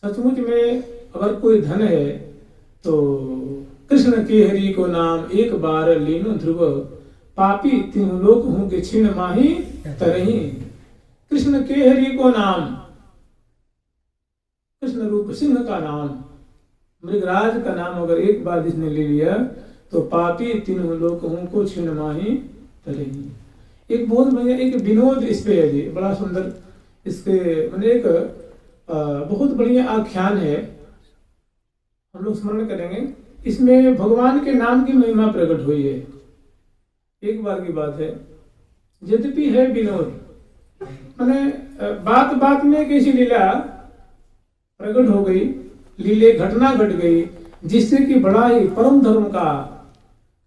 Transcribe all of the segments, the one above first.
सचमुच में अगर कोई धन है तो कृष्ण के हरि को नाम एक बार लीनो ध्रुव, पापी तीनों लोक हूं के छीन माही तरही। कृष्ण के हरि को नाम, कृष्ण रूप सिंह का नाम, मृगराज का नाम अगर एक बार जिसने ले लिया तो पापी तीनों लोक हूं को छीन माही तरही। एक बहुत बढ़िया एक विनोद इस पे है, बड़ा सुंदर इसके मैंने एक बहुत बढ़िया आख्यान है, हम लोग स्मरण करेंगे। इसमें भगवान के नाम की महिमा प्रकट हुई है। एक बार की बात है, यद्यपि है विनोद, मैंने बात बात में कैसी लीला प्रकट हो गई, लीले घटना घट गई जिससे कि बड़ा ही परम धर्म का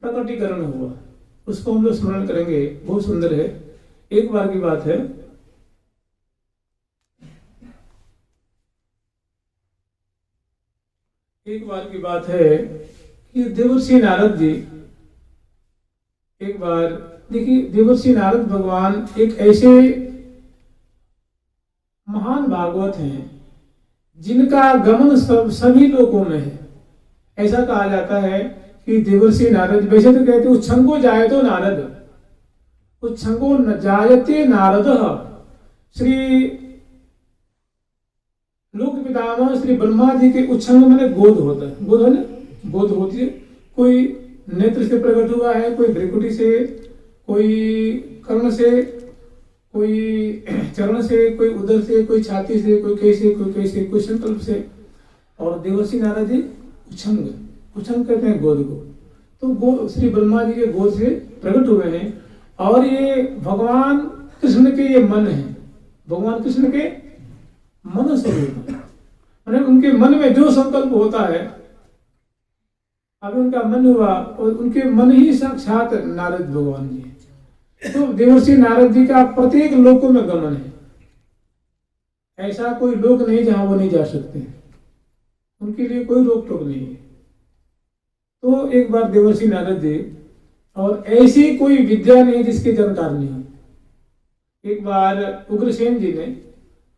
प्रकटीकरण हुआ, उसको हम लोग स्मरण करेंगे। बहुत सुंदर है। एक बार की बात है, एक बार की बात है कि देवर्षि नारद जी, एक बार देखिए देवर्षि नारद भगवान एक ऐसे महान भागवत हैं जिनका गमन सभी लोगों में है। ऐसा कहा जाता है कि देवर्षि नारद, वैसे तो कहते उच्छंगो जायतो नारद, उच्छंगो न जायते नारद। श्री लोक पितामह श्री ब्रह्मा जी के उच्छंग मैंने गोद होता है, गोद है ना, गोद होती है। कोई नेत्र से प्रकट हुआ है, कोई भ्रिकुटी से, कोई कर्ण से, कोई चरण से, कोई उदर से, कोई छाती से, कोई कैसे, कोई कैसे, कोई संकल्प से। और देवर्षि नारद जी उच्छंग, उच्छंग कहते हैं गोद को। तो श्री ब्रह्मा जी के गोद से प्रकट हुए हैं और ये भगवान कृष्ण के ये मन है, भगवान कृष्ण के मन स्वरूप है। उनके मन में जो संकल्प होता है, अभी उनका मन हुआ और उनके मन ही साक्षात नारद भगवान जी है। तो देवर्षि नारद जी का प्रत्येक लोकों में गमन है, ऐसा कोई लोक नहीं जहां वो नहीं जा सकते, उनके लिए कोई रोक टोक नहीं है। तो एक बार देवर्षि नारद जी, और ऐसी कोई विद्या नहीं जिसके जानकार नहीं। एक बार उग्रसेन जी ने,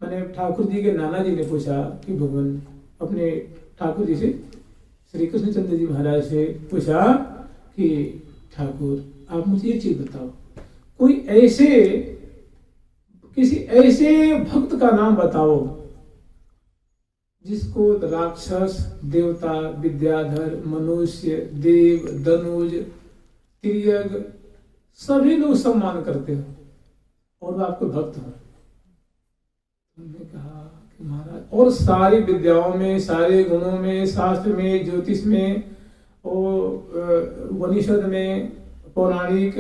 मैंने ठाकुर जी के नाना जी ने पूछा कि भगवान अपने ठाकुर जी से, श्री कृष्णचंद्र जी महाराज से पूछा कि ठाकुर आप मुझे ये चीज बताओ, कोई ऐसे किसी ऐसे भक्त का नाम बताओ जिसको राक्षस, देवता, विद्याधर, मनुष्य, देव, धनुज, तिर्यक सभी लोग सम्मान करते हो और वो आपको भक्त हो। उन्होंने कहा कि महाराज, और सारी विद्याओं में, सारे गुणों में, शास्त्र में, ज्योतिष में, उपनिषद में, पौराणिक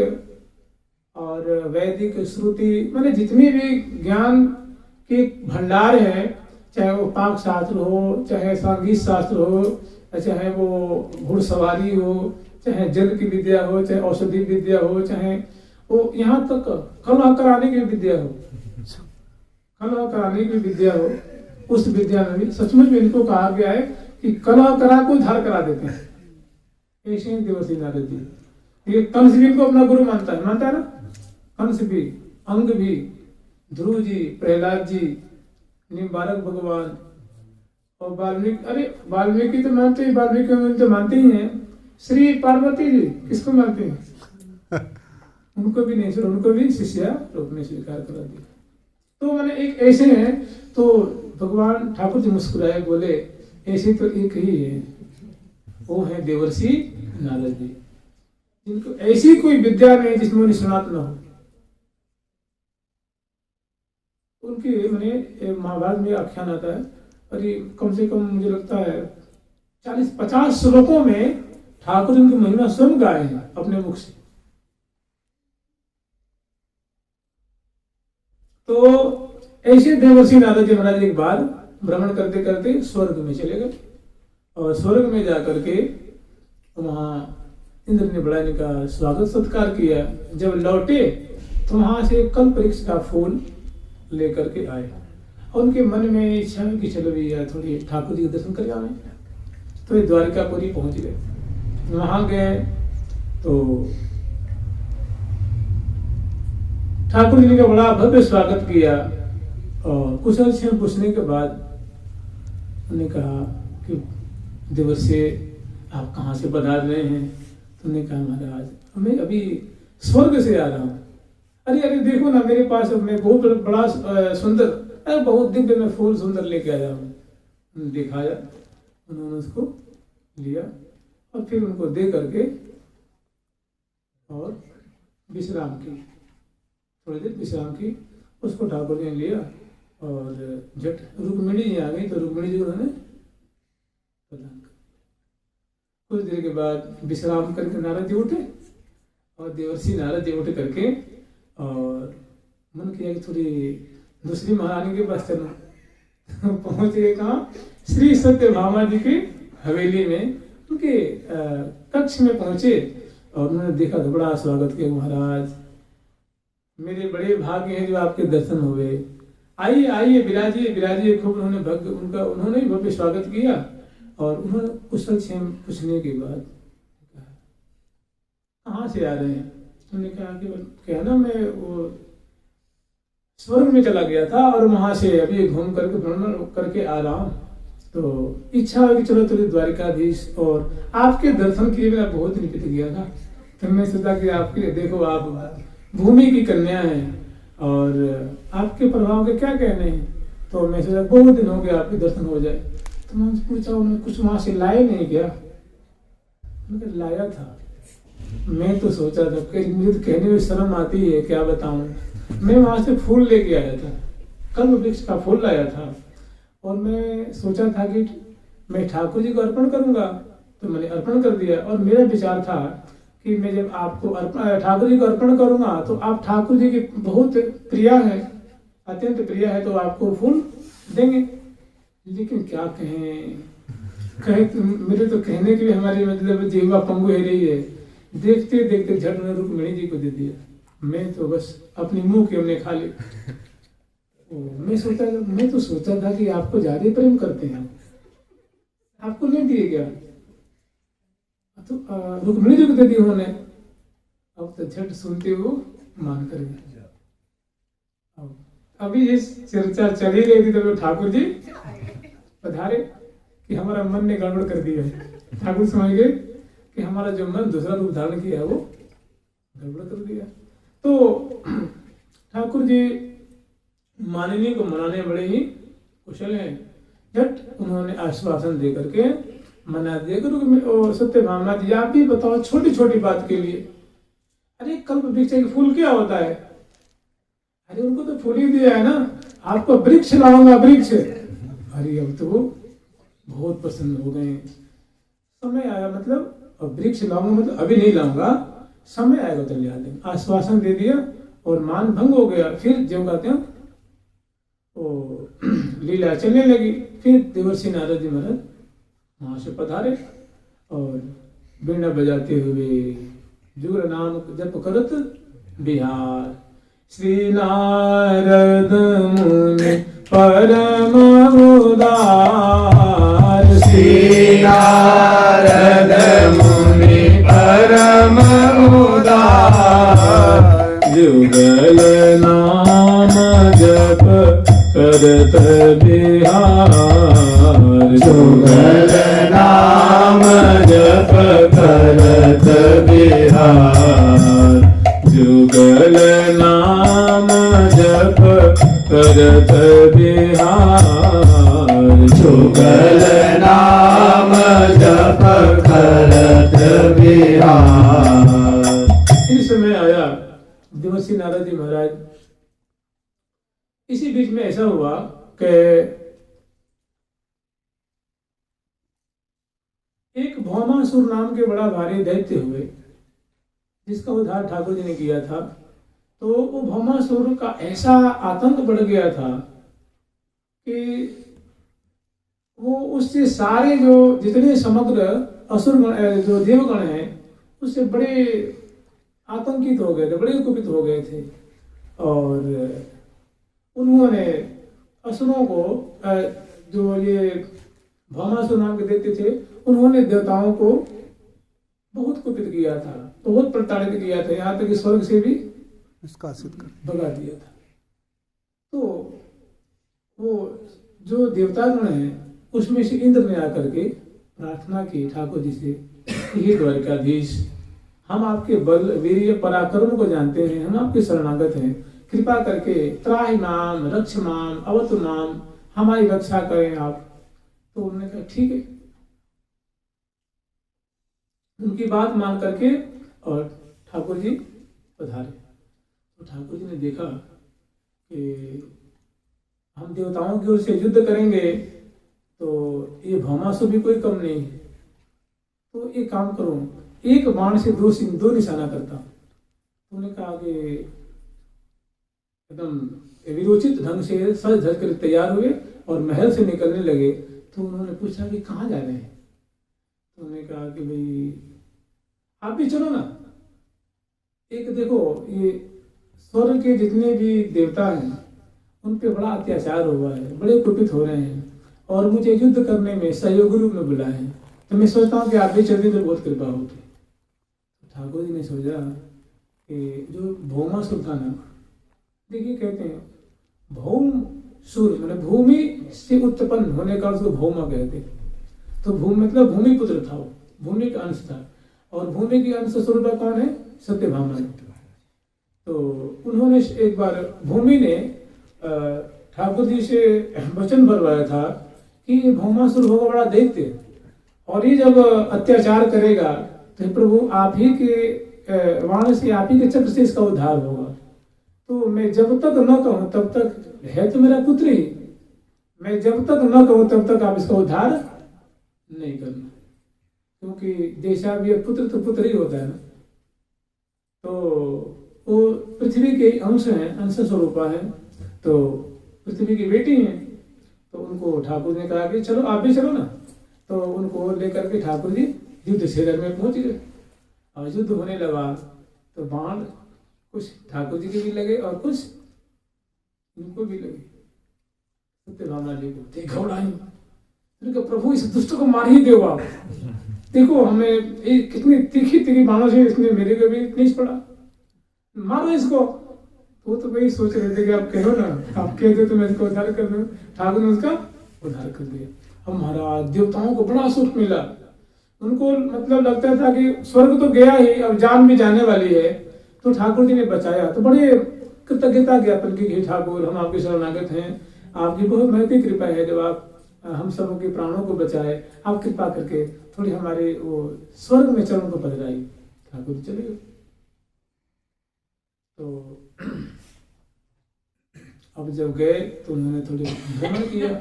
और वैदिक श्रुति, मैंने जितने भी ज्ञान के भंडार हैं, चाहे वो पाक शास्त्र हो, चाहे संगीत शास्त्र हो, चाहे वो घुड़सवारी हो, चाहे जल की विद्या हो, चाहे औषधि विद्या हो, चाहे वो यहाँ तक कलह कराने की विद्या हो, कलह कराने की विद्या हो, उस विद्या में भी सचमुच में इनको कहा गया है कि कलह करा को धार करा देते हैं। ऐसे ही देवर्षि नारद जी। ये कंस भी इनको अपना गुरु मानता है ना, कंस भी, अंग भी, ध्रुव जी, प्रहलाद जी, निम्बारक भगवान और वाल्मीकि। अरे वाल्मीकि तो मानते ही, वाल्मीकि तो मानते ही हैं। श्री पार्वती जी किसको मानते हैं? उनको भी नहीं, उनको भी शिष्या रूप में स्वीकार करा दिया। तो मैंने एक ऐसे हैं, तो भगवान ठाकुर जी मुस्कुराए, बोले ऐसे तो एक ही है, वो है देवर्षि नारद जी, जिनको ऐसी कोई विद्या नहीं जिसमें निष्णात न हो। उनके मैंने महाभारत में आख्यान आता है, और ये कम से कम मुझे लगता है 40-50 श्लोकों में ठाकुर उनकी महिमा स्वयं गाए हैं अपने मुख से। तो ऐसे देवर्षि नारद जी महाराज एक बार भ्रमण करते करते स्वर्ग में चले गए, और स्वर्ग में जाकर के वहां इंद्र ने बड़ा इनका स्वागत सत्कार किया। जब लौटे तो वहां से कल्प वृक्ष का फूल लेकर के आए, और उनके मन में इच्छा कि चलो भैया थोड़ी ठाकुर जी के दर्शन कर आए। तो ये द्वारिकापुरी पहुंच गए। वहां गए तो ठाकुर जी ने बड़ा भव्य स्वागत किया, और कुशल क्षेम पूछने के बाद उन्होंने कहा कि देवर्षि आप कहाँ से पधार रहे हैं? तो उन्होंने कहा महाराज मैं अभी स्वर्ग से आ रहा हूँ। अरे अरे देखो ना मेरे पास मैं बहुत बड़ा सुंदर, अरे बहुत दिव्य मैं फूल सुंदर लेके आया हूँ। दिखाया, उन्होंने उसको लिया और फिर उनको दे करके और विश्राम की, थोड़ी देर विश्राम की। उसको ठाकुर ने लिया और झट रुक्मिणी जी आ गई तो रुक्मिणी जी उन्होंने प्रदान कर। कुछ देर के बाद विश्राम करके नारद जी उठे और देवर्षि नारद जी उठ करके और मन किया कि थोड़ी दूसरी महारानी के पास चलो। पहुंच गए कहाँ? श्री सत्यभामा जी की हवेली में, उनके कक्ष में पहुंचे और उन्होंने देखा तो बड़ा स्वागत किया। महाराज मेरे बड़े भाग्य हैं जो आपके दर्शन हुए, आइए आइए विराजिए विराजिए। खूब उन्होंने भी भव्य स्वागत किया और उन्होंने कुशल क्षेम पूछने के बाद कहाँ से आ रहे हैं? उन्होंने कहा कि क्या ना मैं वो स्वर्ग में चला गया था और वहां से अभी घूम करके भ्रमण करके आ रहा हूँ, तो इच्छा हुई कि चलो थोड़ी द्वारिकाधीश और आपके दर्शन किए मेरा बहुत निकट गया था। तो मैं सोचा कि आपके देखो आप भूमि की कन्या हैं और आपके प्रभाव के क्या कहने हैं, तो मैं सोचा बहुत दिन हो गया आपके दर्शन हो जाए। तो मैं पूछा उन्होंने कुछ वहां से लाए नहीं क्या? उन्होंने लाया था। मैं तो सोचा था कि मुझे तो कहने में शर्म आती है, क्या बताऊं। मैं वहां से फूल लेके आया था, कल्प वृक्ष का फूल लाया था और मैं सोचा था कि मैं ठाकुर जी को अर्पण करूंगा, तो मैंने अर्पण कर दिया। और मेरा विचार था कि मैं जब आपको ठाकुर जी को अर्पण करूंगा तो आप ठाकुर जी की बहुत प्रिय है, अत्यंत प्रिय है, तो आपको फूल देंगे। लेकिन क्या कहें, मेरे तो कहने की भी हमारी मतलब जीवा पंगु है रही है। देखते देखते झट ने रुक्मिणी जी को दे दिया। मैं तो बस अपनी मुंह के हमने खा ली। मैं तो सोचा था कि आपको ज्यादा प्रेम करते हैं, आपको नहीं दिए क्या? तो रुक्मिणी जी को दे दी उन्होंने। अब तो झट सुनते हो मान कर गया। अभी इस चर्चा चली रही थी तो ठाकुर जी पधारे कि हमारा मन ने गड़बड़ कर दिया है। ठाकुर समझ गए कि हमारा जो मन दूसरा रूप धारण किया वो गड़बड़ कर दिया। तो ठाकुर जी माननीय को मनाने बड़े ही कुशल हैं। झट उन्होंने आश्वासन दे करके मना दिया करो। सत्यभामा जी आप भी बताओ छोटी छोटी बात के लिए, अरे कल्प वृक्ष के फूल क्या होता है? अरे उनको तो फूल ही दिया है ना, आपको वृक्ष लाऊंगा वृक्ष। अरे अब तो वो बहुत पसंद हो गए। समय आया मतलब अब वृक्ष लाऊंगा मतलब अभी नहीं लाऊंगा, समय आएगा तो ले आते। आश्वासन दे दिया और मान भंग हो गया। फिर जो कहते हैं वो लीला चलने लगी। फिर देवर्षि नारद जी महाराज वहां से पधारे और बीड़ा बजाते हुए जुगर नाम जप करत बिहार। श्री नारद मुनि परम उदार, श्री नारद मुनि परम उदार। जुगल नाम जप करत बिहार, जुगल नाम जप करत बिहार। जुगल नाम जप करत बिहार, जुगल नाम जप करत बिहार। इस समय आया देवर्षि नारद जी महाराज। इसी बीच में ऐसा हुआ कि एक भौमासुर नाम के बड़ा भारी दैत्य हुए, जिसका उद्धार ठाकुर जी ने किया था। तो वो भौमासुर का ऐसा आतंक बढ़ गया था कि वो उससे सारे जो जितने समग्र असुरगण जो देवगण हैं उससे बड़े आतंकित हो गए थे, बड़े कुपित हो गए थे। और उन्होंने असुरों को जो ये भौमासुर नाम के दैत्य थे, उन्होंने देवताओं को बहुत कुपित किया था, बहुत प्रताड़ित किया था, यहाँ तक कि स्वर्ग से भी भगा दिया था। तो वो जो देवतागण हैं उसमें से इंद्र ने आकर के प्रार्थना की ठाकुर जी से, हे द्वारिकाधीश, हम आपके बल वीर्य पराक्रम को जानते हैं, हम आपके शरणागत हैं, कृपा करके त्राहि माम रक्ष माम अवतु माम, हमारी रक्षा करें आप। तो उन्होंने कहा ठीक है, उनकी बात मान करके और ठाकुर जी पधारे। तो ठाकुर जी ने देखा कि हम देवताओं की ओर से युद्ध करेंगे तो ये भौमासुर भी कोई कम नहीं है, तो एक काम करो, एक बाण से दो निशाना करता। उन्होंने कहा कि एकदम विरोचित ढंग से सज धज कर तैयार हुए और महल से निकलने लगे। तो उन्होंने पूछा कि कहाँ जा रहे हैं? तो उन्होंने कहा कि भाई आप भी चलो ना। एक देखो, ये स्वर्ग के जितने भी देवता हैं उन पे बड़ा अत्याचार हुआ है, बड़े कुपित हो रहे हैं और मुझे युद्ध करने में सहयोगी रूप में बुलाए हैं, तो मैं सोचता हूँ कि आप भी चलते तो बहुत कृपा होती। ठाकुर जी ने सोचा कि जो भौमासुर था ना, देखिए कहते हैं भौम सुर मैंने भूमि से उत्पन्न होने का उसको भौमा कहते। तो भूमि मतलब भूमि पुत्र था, वो भूमि का अंश था, और भूमि की अंश स्वरूप कौन है? सत्यभामा। तो उन्होंने एक बार भूमि ने ठाकुर जी से वचन भरवाया था कि ये भौमासुर होगा बड़ा दैत्य, और ये जब अत्याचार करेगा तो प्रभु आप ही के वाणी से, आप ही के चक्र से इसका उद्धार होगा। तो मैं जब तक न कहूं तब तक, है तो मेरा पुत्र ही, मैं जब तक न कहूं तब तक आप इसका उद्धार नहीं करना, क्योंकि जैसा भी पुत्र तो पुत्र ही होता है ना। तो वो पृथ्वी के अंश हैं, अंश स्वरूपा है, तो पृथ्वी की बेटी हैं। तो उनको ठाकुर ने कहा कि चलो आप भी चलो ना। तो उनको लेकर के ठाकुर जी युद्ध क्षेत्र में पहुंच गए और युद्ध होने लगा। तो बाण कुछ ठाकुर जी के भी लगे और कुछ इनको भी लगे, सत्यभामा जी को। देखो प्रभु इस दुष्ट को मार ही दो आप, देखो हमें कितनी तीखी तीखी बाणों से इसने मेरे को भी इतनी पड़ा, मारो इसको। वो तो वही सोच रहे थे कि आप कहो ना, आप कह दो तो मैं इसको उद्धार कर दूं। ठाकुर ने उसका उद्धार कर दिया। अब महाराज देवताओं को बड़ा सुख मिला, उनको मतलब लगता था कि स्वर्ग तो गया ही, अब जान भी जाने वाली है, तो ठाकुर जी ने बचाया। तो बड़े कृतज्ञता ज्ञापन की, हे ठाकुर हम आपके शरणागत हैं, आपकी बहुत महती कृपा है, जब आप हम सबों के प्राणों को बचाए, आप कृपा करके थोड़ी हमारे वो स्वर्ग में चरण को पधराई। ठाकुर जी चले गए। तो अब जब गए तो उन्होंने थोड़ी भ्रमण किया।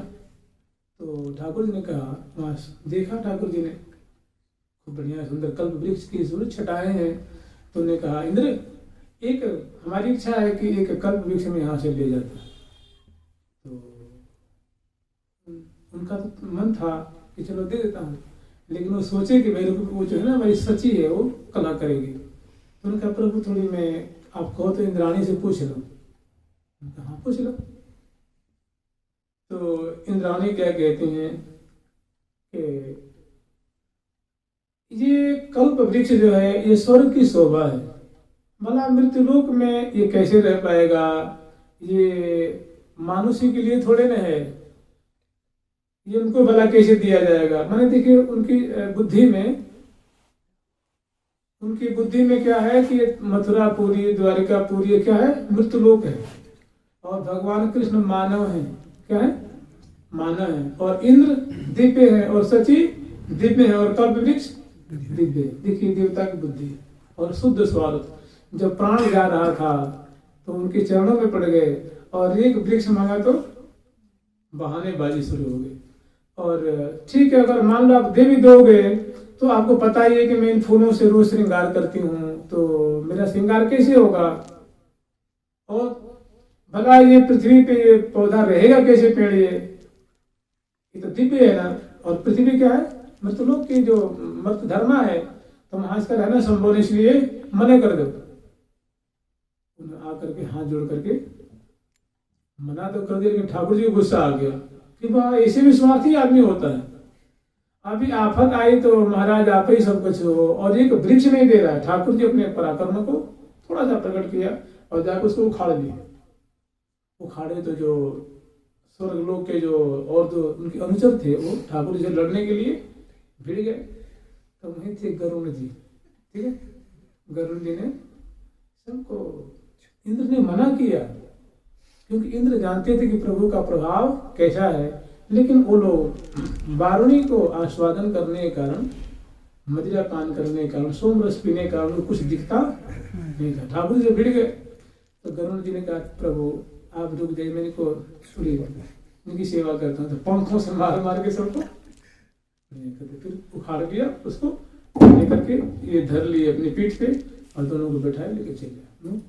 तो ठाकुर जी ने कहा, वहाँ देखा ठाकुर जी ने खूब बढ़िया सुंदर कल्प वृक्ष की सुंदर छटाएं हैं। तो उन्होंने कहा, इंद्र एक हमारी इच्छा है कि एक कल्प वृक्ष में यहाँ से ले जाता। तो उनका तो मन था कि चलो दे देता हूँ, लेकिन वो सोचे कि मेरे को वो जो है ना हमारी सची है वो कला करेगी। तो उन्होंने कहा, प्रभु थोड़ी मैं आप कहो तो इंद्राणी से पूछ लो। हाँ पूछ लो। तो इंद्राणी क्या कहती हैं कि ये कल्प वृक्ष जो है ये स्वर्ग की शोभा है, भला मृत्युलोक में ये कैसे रह पाएगा, ये मानुषी के लिए थोड़े न है, ये उनको भला कैसे दिया जाएगा। मैंने देखिए उनकी बुद्धि में क्या है कि मथुरापुरी द्वारिकापुरी क्या है? मृत्युलोक है, और भगवान कृष्ण मानव है, क्या है? मानव है, और इंद्र दिव्य है, और सची दिव्य है, और कल्प वृक्ष दिव्य। देखिए देवता की बुद्धि और शुद्ध स्वार्थ। जब प्राण जा रहा था तो उनके चरणों में पड़ गए, और एक वृक्ष मांगा तो बहानेबाजी शुरू हो गई। और ठीक है, अगर मान लो आप दे भी दोगे तो आपको पता ही है कि मैं इन फूलों से रोज श्रृंगार करती हूँ, तो मेरा श्रृंगार कैसे होगा, और भला ये पृथ्वी पे ये पौधा रहेगा कैसे, पेड़ ये तो दिव्य है ना, और पृथ्वी क्या है? मृतलोक की जो मृत धर्मा है, तो वहां इसका रहना संभव है, इसलिए मना कर दो। आकर के हाथ जोड़ करके मना तो कर दिया, लेकिन ठाकुर जी को गुस्सा आ गया कि वह ऐसे भी स्वार्थी आदमी होता है। अभी आफत आई तो महाराज आप ही सब कुछ हो, और एक वृक्ष नहीं दे रहा है। ठाकुर जी अपने पराक्रम को थोड़ा सा प्रकट किया और जाकर उसको उखाड़ दिया। उखाड़े तो जो स्वर्गलोक के जो और जो उनके अनुचर थे वो ठाकुर जी से लड़ने के लिए भिड़ गए। तो वहीं थे गरुड़ जी, ठीक है। गरुड़ जी ने सबको, इंद्र ने मना किया क्योंकि इंद्र जानते थे कि प्रभु का प्रभाव कैसा है, लेकिन वो लोग वारुणी को आस्वादन करने के कारण, मदिरा पान करने के कारण, सोम रस पीने के कारण कुछ दिखता नहीं था। ठाकुर जी भिड़ गए। तो गरुड़ जी ने कहा प्रभु आप रुक जाइए, मेरे को सुनिए, उनकी सेवा करता हूँ। तो पंखों से मार मार के सबको फिर उखाड़ दिया, उसको लेकर के ये धर लिए अपनी पीठ पे और दोनों को बैठाए लेके चले गए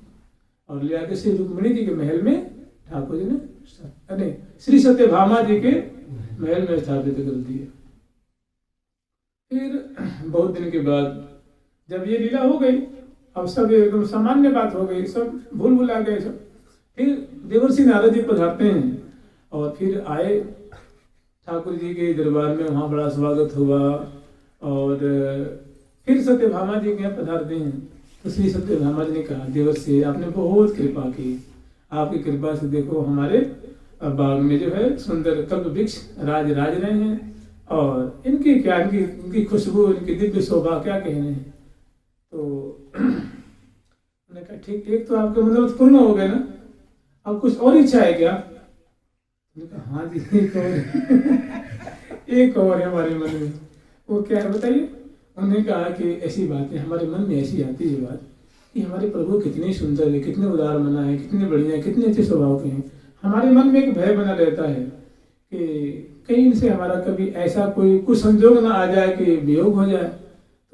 और ले आके श्री रुक्मिणी जी के महल में ठाकुर जी ने श्री सत्यभामा जी के महल में स्थापित कर दिए। फिर बहुत दिन के बाद जब ये लीला हो गई, अब सब एकदम सामान्य बात हो गई, सब भूल भुला गए सब। फिर देवर्षि नारद जी पधारते हैं और फिर आए ठाकुर जी के दरबार में, वहाँ बड़ा स्वागत हुआ। और फिर सत्यभामा जी के यहाँ पधारते हैं तो श्री सत्यभामा जी ने कहा देवर्षि आपने बहुत कृपा की, आपकी कृपा से देखो हमारे बाग में जो है सुंदर कल्प वृक्ष राज रहे हैं और इनकी क्या इनकी खुशबू, इनकी दिव्य शोभा क्या कहने हैं। तो मैंने कहा ठीक, एक तो आपके मनोरथ पूर्ण हो गए ना, अब कुछ और इच्छा है क्या? हाँ जी एक और है हमारे मन में। वो क्या है बताइए? उन्होंने कहा कि ऐसी बातें हमारे मन में ऐसी आती है बात कि हमारे प्रभु कितने सुंदर है, कितने उदार मना है, कितने बढ़िया है, कितने अच्छे स्वभाव के हैं। हमारे मन में एक भय बना रहता है कि कहीं इनसे हमारा कभी ऐसा कोई कुछ संजोग ना आ जाए कि वियोग हो जाए।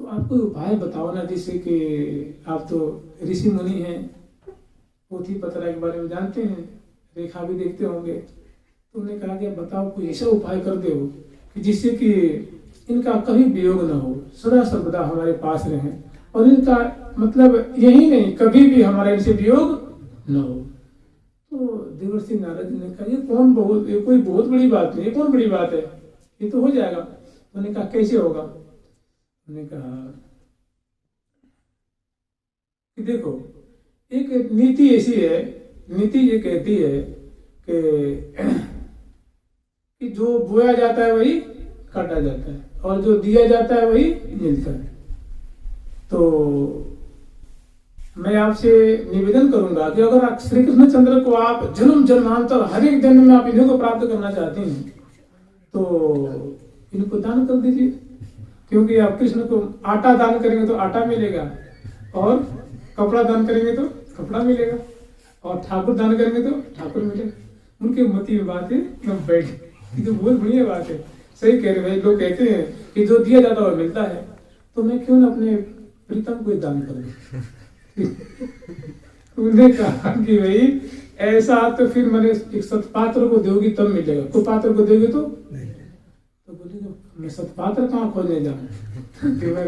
तो आप कोई उपाय बताओ ना, जिससे कि आप तो ऋषि मुनि हैं, पोथी पत्रा के बारे में जानते हैं, रेखा भी देखते होंगे। तो उन्होंने कहा कि बताओ कोई ऐसा उपाय कर दो कि जिससे कि इनका कभी वियोग न हो, सदा सर्वदा हमारे पास रहें और इनका मतलब यही नहीं कभी भी हमारा इनसे वियोग न हो। तो देवर्षि नारद जी ने कहा ये कोई बहुत बड़ी बात नहीं, ये कौन बड़ी बात है, ये तो हो जाएगा। उन्होंने कहा कैसे होगा? उन्होंने कहा कि देखो एक नीति ऐसी है, नीति ये कहती है कि जो बोया जाता है वही काटा जाता है और जो दिया जाता है वही मिलता है। तो मैं आपसे निवेदन करूंगा कि अगर आप श्री कृष्ण चंद्र को आप जन्म जन्मांतर हर एक जन्म में आप इन्हीं को प्राप्त करना चाहते हैं तो इनको दान कर दीजिए, क्योंकि आप कृष्ण को आटा दान करेंगे तो आटा मिलेगा और कपड़ा दान करेंगे तो कपड़ा मिलेगा और ठाकुर दान करेंगे तो ठाकुर मिलेगा। उनके मती में बात है बैठ, ये तो बहुत बढ़िया बात है। सही कह रहे भाई, लोग कहते हैं कि जो दिया जाता है वो मिलता है, तो मैं क्यों ना अपने प्रीतम को दान करूं। उन्होंने कहा कि भाई ऐसा तो फिर मैंने एक सतपात्र को दोगी तब मिलेगा, कुपात्र को दोगे तो नहीं। तो बोले मैं सतपात्र कहाँ खोजने जाऊँ?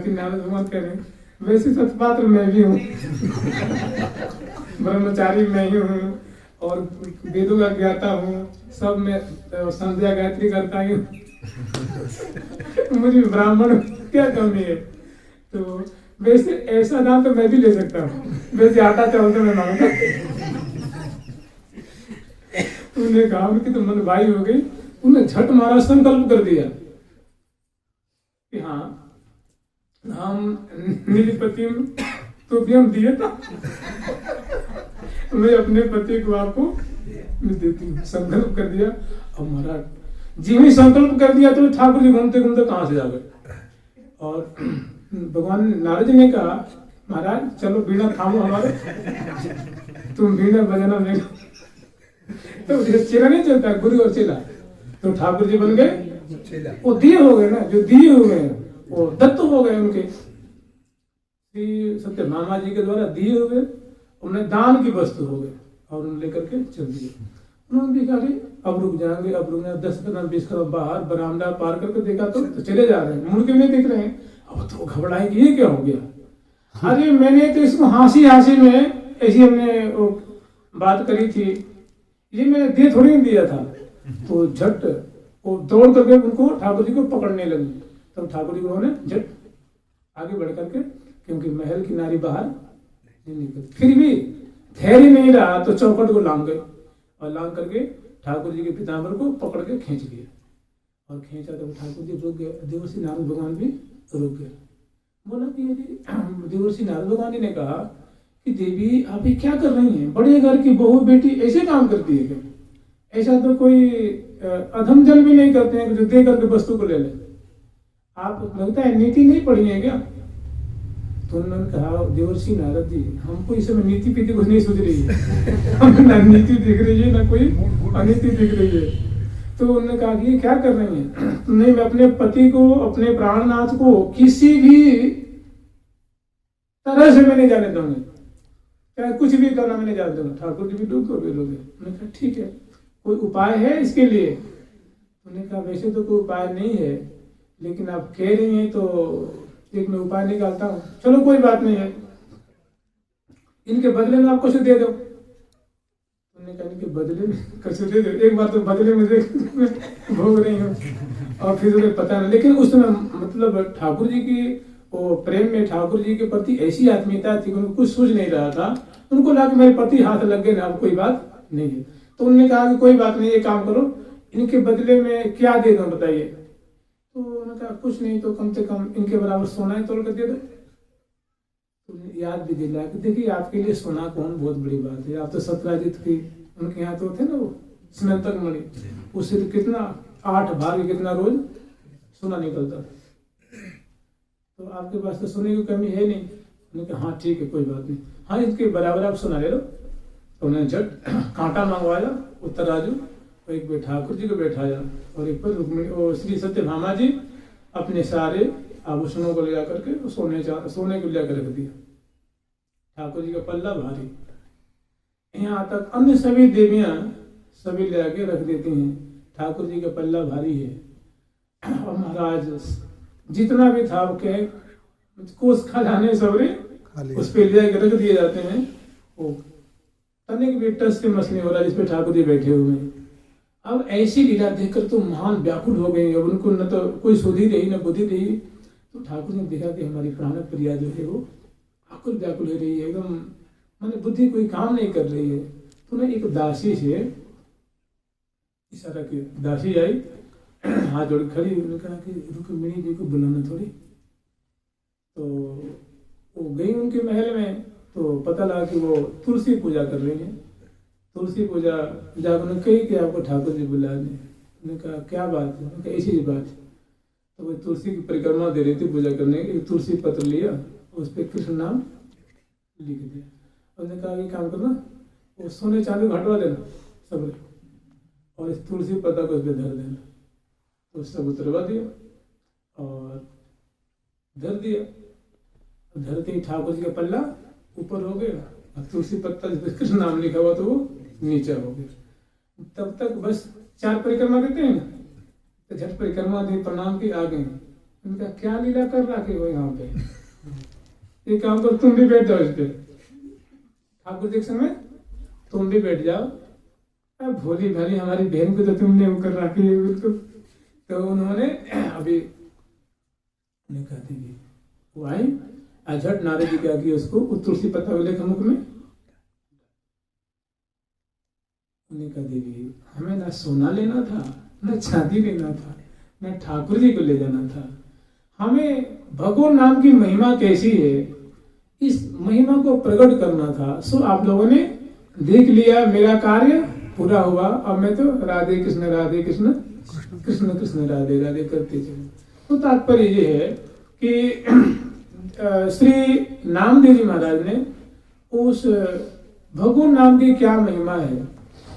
नारद भगवान कह रहे वैसे सतपात्र मैं भी हूँ ब्रह्मचारी मैं ही हूँ और वेदों का ज्ञाता हूँ, सब में संध्या गायत्री करता हूँ मुझे ब्राह्मण क्या कमी है। तो वैसे ऐसा दान तो मैं भी ले सकता हूँ, वैसे आटा चावल तो मैं मांगता। उन्होंने कहा उनकी तो मन भाई हो गई, उन्हें झट मारा संकल्प कर दिया कि हाँ हम निजपति तो भी हम दिए था मैं अपने पति को आपको देती हूँ। संकल्प कर दिया। अब महाराज जी में संकल्प कर दिया तो ठाकुर जी घूमते घूमते कहाँ से जा गए। और भगवान नारद जी ने कहा महाराज चलो बीड़ा थामो हमारे, तुम बीड़ा बजाना में तो चेला नहीं चलता, गुरु और चेला। तो ठाकुर जी बन गए, वो दिए हो गए ना, जो दिए हुए हैं वो दत्त हो गए उनके। श्री सत्यभामा जी के द्वारा दिए हुए उन्हें दान की वस्तु हो गए और उन्हें लेकर के चल दिए। उन्होंने देखा कि अब रुक जाएंगे, अब रुक जाएंगे, 10 कदम 20 कदम बाहर बरामदा पार करके देखा तो चले जा रहे हैं, मुड़ के नहीं देख रहे हैं। अब तो घबराएंगे ये क्या हो गया। अरे मैंने तो इसको हंसी हंसी में ऐसी हमने बात करी थी, ये मैंने दे थोड़ी नहीं दिया था। तो झट वो दौड़ करके उनको ठाकुर जी को पकड़ने लगी। तब तो ठाकुर जी को उन्होंने झट आगे बढ़ करके, क्योंकि महल की नारी बाहर नहीं निकल, फिर भी धैर्य नहीं रहा तो चौखट को लांग गए और लांग करके ठाकुर जी के पीताम्बर को पकड़ के खींच लिया और खींचा तो ठाकुर जी रुक गए। देवर्षि नारद भगवान भी रुक गए। बोला कि यदि देवर्षि नारद भगवान जी ने कहा कि देवी आप ये क्या कर रही हैं, बड़े घर की बहू बेटी ऐसे काम करती है क्या? ऐसा तो कोई अधम जन भी नहीं करते हैं कि जो दे करके वस्तु को ले ले। आप लगता है नीति नहीं पढ़ी है क्या? तो उन्होंने कहा देवर्षि नारद जी हमको इस समय नीति पीति कुछ नहीं सूझ रही है हमें ना नीति दिख रही है ना कोई अनीति दिख रही है। तो उन्होंने कहा कि ये क्या कर रही हैं? नहीं, मैं अपने पति को, अपने प्राणनाथ को किसी भी तरह से मैं नहीं जाने दूंगी, चाहे कुछ भी करना मैं नहीं जाने दूंगा। ठाकुर जी भी डूब को भी लोगे। उन्होंने कहा ठीक है, कोई उपाय है इसके लिए? उन्होंने कहा वैसे तो कोई उपाय नहीं है, लेकिन आप कह रही हैं तो एक मैं उपाय निकालता हूँ। चलो कोई बात नहीं है, इनके बदले में आप कुछ दे दो। उन्होंने कहा इनके बदले में कुछ दे दो, एक बार तो बदले में देख भोग रही हूँ और फिर उन्हें पता नहीं। लेकिन उस समय मतलब ठाकुर जी की वो प्रेम में ठाकुर जी के प्रति ऐसी आत्मीयता थी, उनको कुछ सूझ नहीं रहा था। उनको लगा कि मेरे पति हाथ लग गए ना, अब कोई बात नहीं है। तो उन्होंने कहा कि कोई बात नहीं, ये काम करो, इनके बदले में क्या दे दो बताइए। तो उन्होंने कहा कुछ नहीं तो कम से कम इनके बराबर सोना ही तोड़ कर दे दो। तो याद भी दिला कि देखिए आपके लिए सोना कौन बहुत बड़ी बात है। आप तो सत्यराजित की उनके यहाँ तो थे ना वो स्मृतक मणि, उससे तो कितना 8 भाग कितना रोज सोना निकलता था। तो आपके पास तो सोने की कमी है नहीं। उन्होंने कहा हाँ ठीक है कोई बात नहीं, हाँ इसके बराबर आप सोना ले लो। तो उन्होंने झट कांटा मंगवाया उत्तराजू, और एक पे ठाकुर जी को बैठाया और एक पर रुक्मिणी और श्री सत्यभामा जी अपने सारे आभूषणों को ले जाकर के सोने को लेकर रख दिया। ठाकुर जी का पल्ला भारी, यहाँ तक अन्य सभी देवियां सभी ले आके रख देती हैं, ठाकुर जी का पल्ला भारी है। और महाराज जितना भी था के कोस खजाने सबरे उस पे ले जाकर रख दिए जाते हैं। वो तनिक भी टस के मस नहीं हो रहा जिसपे ठाकुर जी बैठे हुए हैं। अब ऐसी लीला देखकर तो महान व्याकुल हो गई। अब उनको न तो कोई सुधि रही न बुद्धि रही। तो ठाकुर ने देखा कि हमारी प्राण प्रिया जो है वो आकुल व्याकुल हो रही है, एकदम मैंने बुद्धि कोई काम नहीं कर रही है। तो ना एक दासी से इशारा किया, दासी आई हाथ जोड़ खड़ी, उन्होंने कहा कि रुक्मिणी जी को बुलाना थोड़ी। तो वो गई उनके महल में, तो पता लगा कि वो तुलसी पूजा कर रही है। तुलसी पूजा जाकर उन्होंने कही कि आपको ठाकुर जी बुला दें। उन्होंने कहा क्या बात है? उन्होंने कहा ऐसी बात है। तो वो तुलसी की परिक्रमा दे रही थी पूजा करने की, तुलसी पत्र लिया, उस पर कृष्ण नाम लिख दिया। उन्होंने कहा ये काम करना, वो सोने चांदी हटवा देना सब, और इस तुलसी पत्ता को उस पर धर देना। तो सब उतरवा दिया और धर दिया। धरते ही ठाकुर जी का पल्ला ऊपर हो गया और तुलसी पत्ता जिस पर कृष्ण नाम लिखा हुआ तो वो नीचे हो गया। तब तक बस 4 परिक्रमा देते हैं, तो झट परिक्रमा दे प्रणाम की आ गए। उनका क्या लीला कर रखे हो यहाँ पे, ये काम कर, तुम भी बैठ जाओ इस पे। ठाकुर जी के समय तुम भी बैठ जाओ। अब भोली भाली हमारी बहन को तो तुमने वो कर रखी है बिल्कुल। तो उन्होंने अभी कहा देवी वो आई, झट नारद जी क्या किया उसको तुलसी पत्ता को लेकर मुख में। उन्होंने कहा देवी हमें ना सोना लेना था, न चांदी लेना था, न ठाकुर जी को ले जाना था। हमें भगवान नाम की महिमा कैसी है इस महिमा को प्रकट करना था। सो आप लोगों ने देख लिया, मेरा कार्य पूरा हुआ। अब मैं तो राधे कृष्ण कृष्ण कृष्ण राधे राधे करते चले। तो तात्पर्य ये है कि श्री नामदेव जी महाराज ने उस भगवान नाम की क्या महिमा है,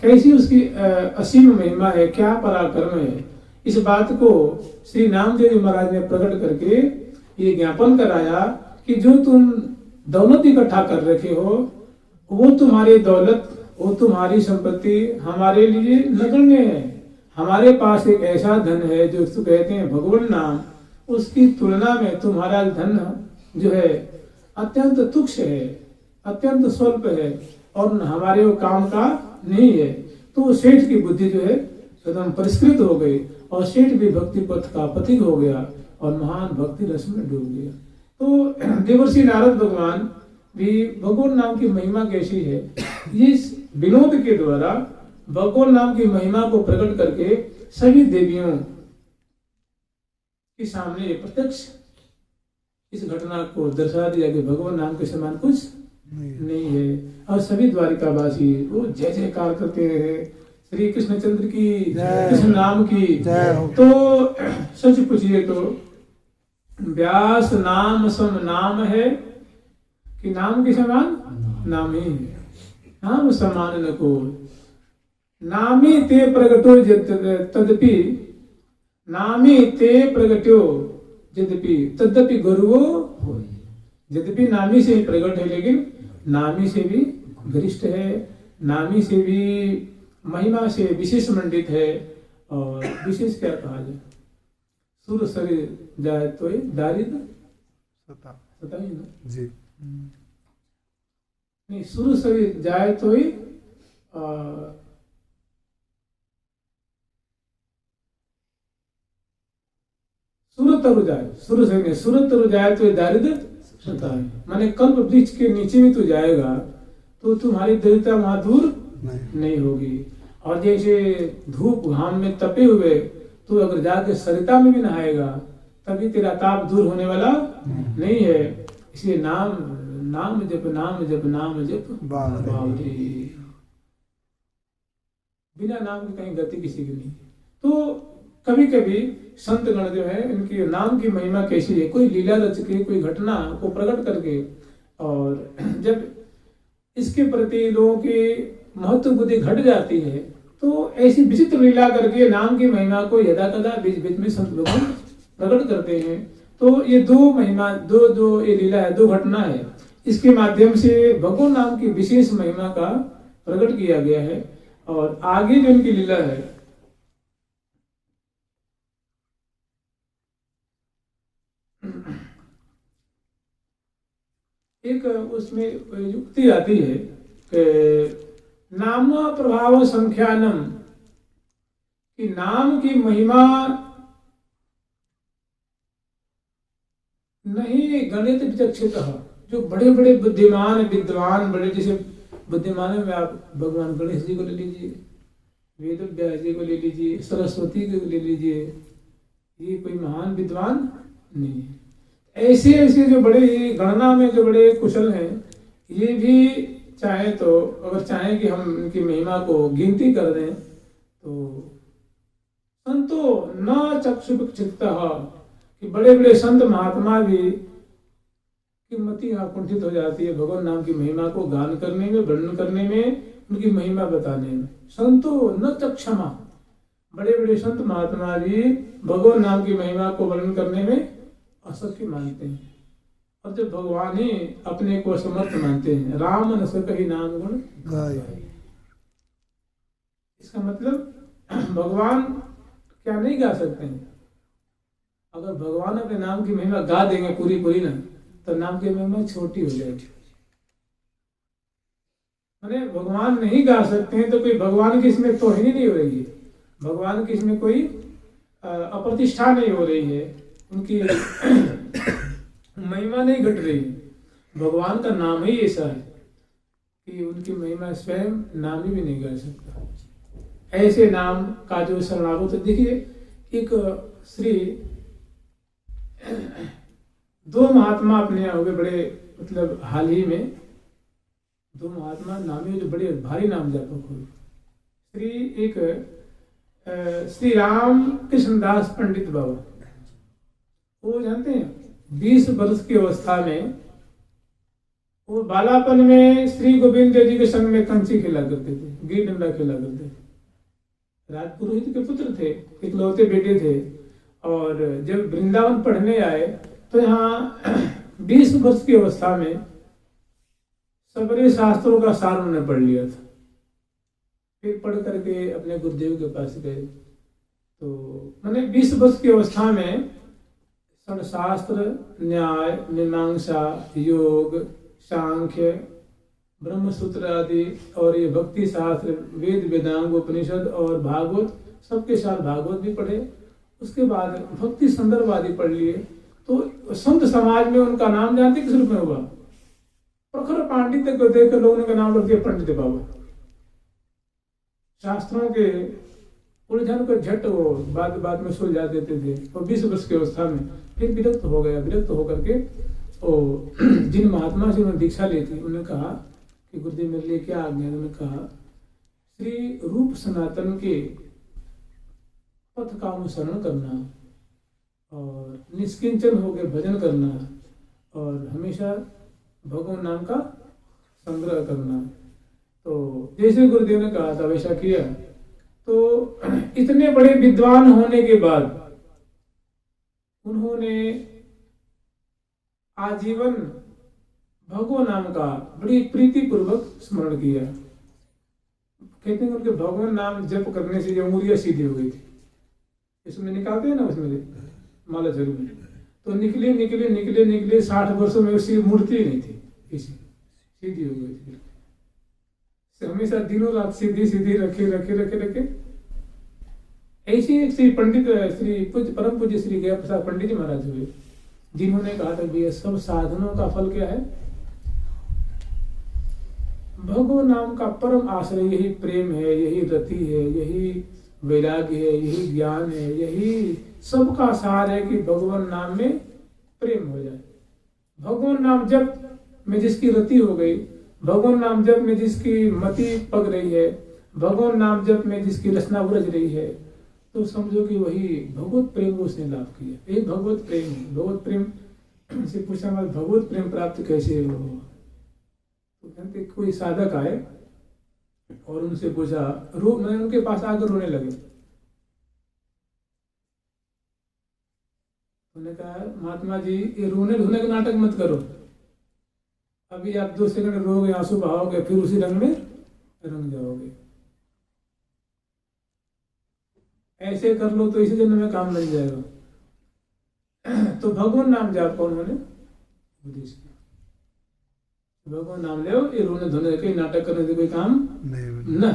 कैसी उसकी असीम महिमा है, क्या पराक्रम है, इस बात को श्री नामदेव जी महाराज ने प्रकट करके ये ज्ञापन कराया कि जो तुम दौलत इकट्ठा कर रखे हो वो तुम्हारी दौलत, वो तुम्हारी संपत्ति हमारे लिए नगण्य है। हमारे पास एक ऐसा धन है जो उसको कहते हैं भगवान नाम, उसकी तुलना में तुम्हारा धन जो है अत्यंत तुच्छ है, अत्यंत स्वल्प है और हमारे वो काम का नहीं है। तो सेठ की बुद्धि जो है एकदम परिष्कृत हो गई और सेठ भी भक्ति पथ का पथिक हो गया और महान भक्ति रस में डूब गया। तो देवर्षि नारद भगवान भी भगवान नाम की महिमा कैसी है इस विनोद के द्वारा भगवान नाम की महिमा को प्रकट करके सभी देवियों के सामने प्रत्यक्ष इस घटना को दर्शा दिया कि भगवान नाम के समान कुछ नहीं है। और सभी द्वारिकावासी वो जय जयकार करते रहे, श्री कृष्णचंद्र की, कृष्ण नाम की। तो सच पूछिए तो व्यास नाम सम नाम है कि नाम के समान नाम ही है, नाम समान न को। नामी ते प्रगटो तदपि, नामी ते प्रगट्यो यद्यपि तदपि गुरुओ हो। यद्यपि नामी से ही प्रकट है, लेकिन नामी से भी वरिष्ठ है, नामी से भी महिमा से विशेष मंडित है। और विशेष क्या कहा जाए, सुर शरीर जाए तो दारिद्र सता ही ना जी, नहीं सुर शरीर जाए तो ही सुरतरु जाए, सुर शरीर सुरतरु जाए तो दारिद्र सता है। माने कल्प वृक्ष के नीचे भी तू जाएगा तो तुम्हारी दरिद्रता वहां दूर नहीं होगी। और जैसे धूप घाम में तपे हुए तू अगर जाके सरिता में भी नहाएगा तभी तेरा ताप दूर होने वाला नहीं है। इसलिए नाम नाम जप नाम जप नाम जप बावरी, बिना नाम की कहीं गति किसी की नहीं। तो कभी कभी संत गण जो है इनकी नाम की महिमा कैसी है, कोई लीला रच के कोई घटना को प्रकट करके, और जब इसके प्रति लोगों की महत्व बुद्धि घट जाती है तो ऐसी विचित्र लीला करके नाम की महिमा को यदा कदा बीच बीच में संत लोग प्रकट करते हैं। तो ये दो महिमा दो ये लीला है, दो घटना है, इसके माध्यम से भगवान नाम की विशेष महिमा का प्रकट किया गया है। और आगे जो इनकी लीला है, एक उसमें युक्ति आती है कि नाम प्रभाव संख्यानम, कि नाम की महिमा नहीं गणित विचक्षित। जो बड़े बड़े बुद्धिमान विद्वान, बड़े जैसे बुद्धिमान में आप भगवान गणेश जी को ले लीजिए, वेद व्यास जी को ले लीजिए, सरस्वती को ले लीजिए, ये कोई महान विद्वान नहीं है। ऐसे ऐसे जो बड़े गणना में जो बड़े कुशल हैं, ये भी चाहे तो अगर चाहें कि हम इनकी महिमा को गिनती कर दें तो संतो न चक्षुक्षिप्तः, कि बड़े बड़े संत महात्मा भी की मति कुंठित हो जाती है भगवान नाम की महिमा को गान करने में, वर्णन करने में, उनकी महिमा बताने में। संतो न चक्षमा, बड़े बड़े संत महात्मा भी भगवान नाम की महिमा को वर्णन करने में असक्य मानते हैं। और जब भगवान ही अपने को समर्थ मानते हैं, राम न सकहि नाम गुण गाय। इसका मतलब भगवान क्या नहीं गा सकते हैं। अगर भगवान अपने नाम की महिमा गा देंगे पूरी ना, तो नाम की महिमा छोटी हो जाएगी। माने भगवान नहीं गा सकते हैं तो कोई भगवान की इसमें तोहिनी नहीं हो रही है, भगवान की इसमें कोई अप्रतिष्ठा नहीं हो रही है, उनकी महिमा नहीं घट रही। भगवान का नाम ही ऐसा है कि उनकी महिमा स्वयं नाम ही भी नहीं गा सकता। ऐसे नाम का जो शरणागत, देखिए एक श्री दो महात्मा अपने यहाँ हो गए बड़े, मतलब हाल ही में दो महात्मा नामी जो बड़े भारी नाम जापक हुए। श्री राम कृष्णदास पंडित बाबा, वो जानते हैं 20 वर्ष की अवस्था में वो बालापन में श्री गोविंद जी के संग में कंची खेला करते थे, गिर डंडा खेला करते थे। राजपुरोहित के पुत्र थे, इकलौते बेटे थे। और जब वृंदावन पढ़ने आए तो यहाँ 20 वर्ष की अवस्था में सबरे शास्त्रों का सार उन्होंने पढ़ लिया था। फिर पढ़ करके अपने गुरुदेव के पास गए। तो मैंने 20 वर्ष की अवस्था में शास्त्र, न्याय, मीमांसा, योग, सांख्य, ब्रह्मसूत्र आदि और ये भक्ति शास्त्र, वेद, वेदांग, उपनिषद और भागवत, सबके साथ भागवत भी पढ़े। उसके बाद भक्ति संदर्भ आदि पढ़ लिए। तो संत समाज में उनका नाम जानते किस रूप में हुआ? प्रखर पांडित्य को देखकर लोगों ने नाम रख दिया पंडित बाबा। शास्त्रों के उलझन को झट वो बात में सुलझा देते थे। और 20 वर्ष की अवस्था में फिर विरक्त हो गया। विरक्त होकर के जिन महात्मा से उन्होंने दीक्षा ली थी, उन्होंने कहा कि गुरुदेव मेरे लिए क्या आज्ञा है। उन्होंने कहा श्री रूप सनातन के पथ का अनुसरण करना और निष्किंचन होकर भजन करना और हमेशा भगवान नाम का संग्रह करना। तो जैसे गुरुदेव ने कहा था वैसा किया। तो इतने बड़े विद्वान होने के बाद उन्होंने आजीवन भगवान नाम का बड़ी प्रीति पूर्वक स्मरण किया। कहते हैं उनके भगवान नाम जप करने से जो उंगलियां सीधी हो गई थी, इसमें निकालते हैं ना उसमें माला जरूर में, तो निकले निकले निकले निकले 60 वर्षों में उसकी मूर्ति ही नहीं थी, इसी सीधी हो गई थी। हमेशा दिनों रात सीधी सीधी रखे रखे रखे रखे। ऐसे श्री पंडित श्री परम पूज्य श्री गया प्रसाद पंडित जी महाराज हुए, जिन्होंने कहा था कि सब साधनों का फल क्या है, भगवान नाम का परम आश्रय यही प्रेम है, यही रति है, यही वैराग्य है, यही ज्ञान है, यही सबका सार है कि भगवान नाम में प्रेम हो जाए। भगवान नाम जप में जिसकी रति हो गई, भगवान नाम जप में जिसकी मति पग रही है, भगवान नाम जप में जिसकी रचना उरज रही है, तो समझो कि वही भगवत प्रेम उसने लाभ किया। ये भगवत प्रेम है। भगवत प्रेम से पूछा भगवत प्रेम प्राप्त कैसे हो। तो कहते कोई साधक आए और उनसे पूछा, मैं उनके पास आकर रोने लगे। उन्होंने कहा महात्मा जी ये रोने धोने का नाटक मत करो, अभी आप 2 सेकंड रोगे, आंसू बहाओगे, फिर उसी रंग में रंग जाओगे। ऐसे कर लो तो इसी जन्म में काम मिल जाएगा। तो भगवान नाम जाप को उन्होंने उपदेश किया। भगवान नाम ले, ये रोने धोने के नाटक करने से कोई काम नहीं न।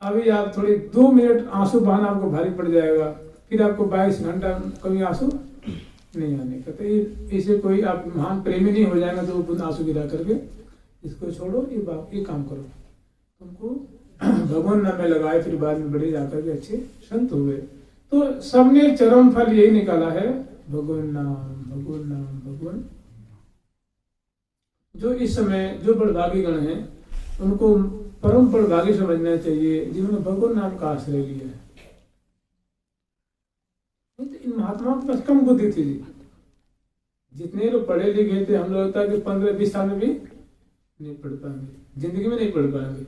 अभी आप थोड़ी 2 मिनट आंसू बहाना आपको भारी पड़ जाएगा, फिर आपको 22 घंटा कभी आंसू नहीं आने का। तो इसे कोई आप महान प्रेमी नहीं हो जाएगा तो वो आंसू गिरा करके इसको छोड़ो, ये काम करो। तुमको भगवान नाम में लगाए, फिर बाद में बड़े जाकर के अच्छे संत हुए। तो सबने चरम फल यही निकाला है, भगवान नाम भगवान नाम भगवान। जो इस समय जो बड़भागी गण हैं उनको परम बड़भागी समझना चाहिए, जिन्होंने भगवान नाम का आश्रय लिया है। तो इन महात्माओं के पास कम बुद्धि थी। जितने लोग पढ़े लिखे थे, हम लोग होता है कि 15-20 साल में भी नहीं पढ़ पाएंगे, जिंदगी में नहीं पढ़ पाएंगे।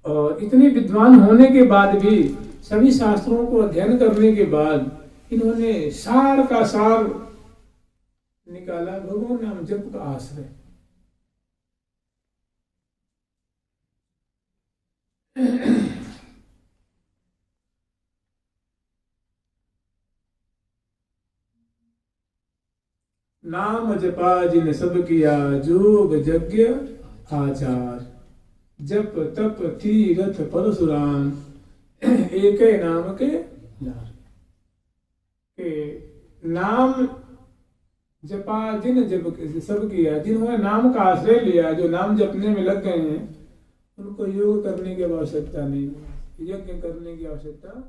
और इतने विद्वान होने के बाद भी, सभी शास्त्रों को अध्ययन करने के बाद, इन्होंने सार का सार निकाला, भगवान नाम जप का आश्रय। नाम जपा जिन सब किया, जोग यज्ञ आचार, जप तप तीरथ परशुराम, एक नाम के लार। नाम जपा जिन जप सब किया, जिन्होंने नाम का आश्रय लिया, जो नाम जपने में लग गए हैं, उनको योग करने की आवश्यकता नहीं, यज्ञ करने की आवश्यकता